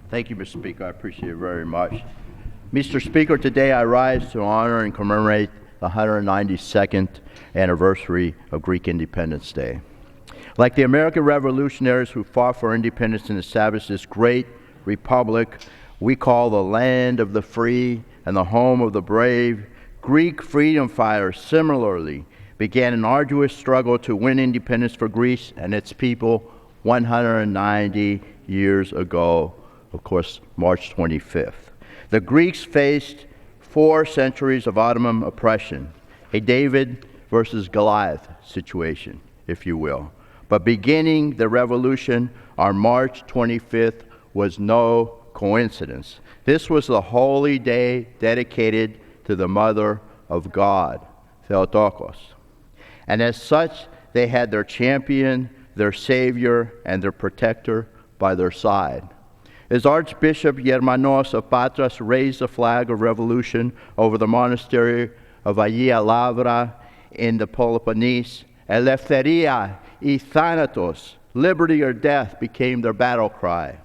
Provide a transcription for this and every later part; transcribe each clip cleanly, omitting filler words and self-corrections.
Thank you, Mr. Speaker. I appreciate it very much. Mr. Speaker, today I rise to honor and commemorate the 192nd anniversary of Greek Independence Day. Like the American revolutionaries who fought for independence and established this great republic we call the land of the free and the home of the brave, Greek freedom fighters similarly began an arduous struggle to win independence for Greece and its people 190 years ago, of course, March 25th. The Greeks faced 4 centuries of Ottoman oppression, a David versus Goliath situation, if you will. But beginning the revolution on March 25th was no coincidence. This was the holy day dedicated to the Mother of God, Theotokos. And as such, they had their champion, their savior, and their protector by their side. As Archbishop Germanos of Patras raised the flag of revolution over the monastery of Agia Lavra in the Peloponnese, Eleftheria y Thanatos, liberty or death, became their battle cry.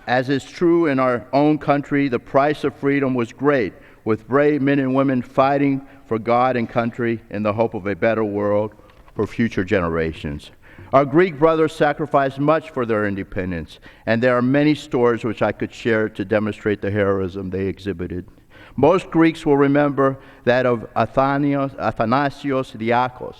As is true in our own country, the price of freedom was great, with brave men and women fighting for God and country in the hope of a better world for future generations. Our Greek brothers sacrificed much for their independence, and there are many stories which I could share to demonstrate the heroism they exhibited. Most Greeks will remember that of Athanasios Diakos,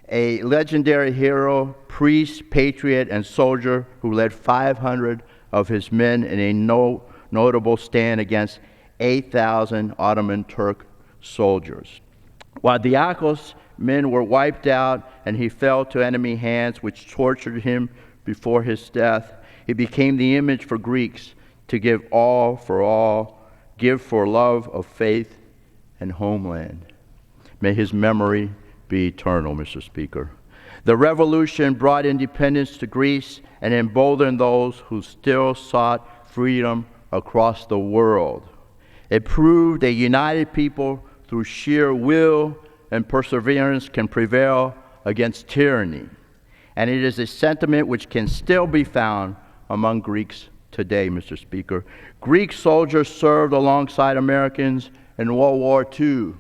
a legendary hero, priest, patriot, and soldier who led 500 of his men in a notable stand against 8,000 Ottoman Turk soldiers. While Diakos' men were wiped out and he fell to enemy hands, which tortured him before his death, he became the image for Greeks to give all for all, give for love of faith and homeland. May his memory be eternal, Mr. Speaker. The revolution brought independence to Greece and emboldened those who still sought freedom across the world. It proved a united people through sheer will and perseverance can prevail against tyranny. And it is a sentiment which can still be found among Greeks today, Mr. Speaker. Greek soldiers served alongside Americans in World War II,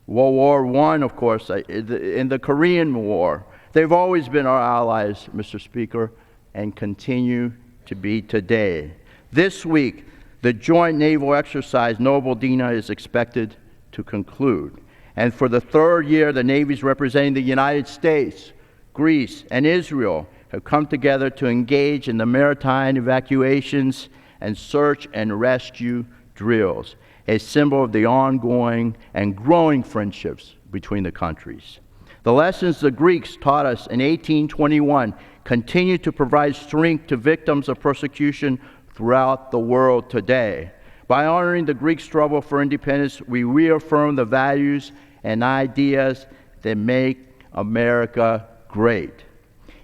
World War I, of course, in the Korean War. They've always been our allies, Mr. Speaker, and continue to be today. This week, the joint naval exercise Noble Dina is expected to conclude. And for the 3rd year, the navies representing the United States, Greece, and Israel have come together to engage in the maritime evacuations and search and rescue drills, a symbol of the ongoing and growing friendships between the countries. The lessons the Greeks taught us in 1821 continue to provide strength to victims of persecution throughout the world today. By honoring the Greek struggle for independence, we reaffirm the values and ideas that make America great.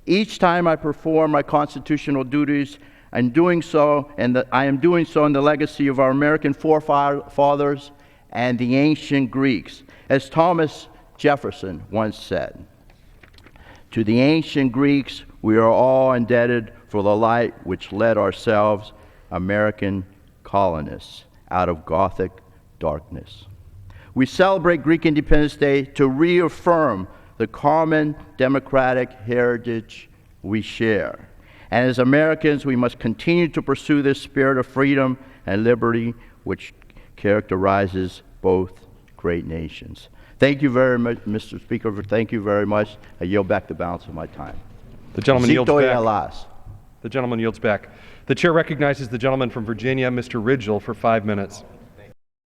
Each time I perform my constitutional duties, I am doing so in the legacy of our American forefathers and the ancient Greeks. As Thomas Jefferson once said, "To the ancient Greeks, we are all indebted for the light which led ourselves, American colonists, out of Gothic darkness." We celebrate Greek Independence Day to reaffirm the common democratic heritage we share. And as Americans, we must continue to pursue this spirit of freedom and liberty which characterizes both great nations. Thank you very much, Mr. Speaker. Thank you very much. I yield back the balance of my time. The gentleman yields back. Alas. The gentleman yields back. The chair recognizes the gentleman from Virginia, Mr. Ridgel, for 5 minutes.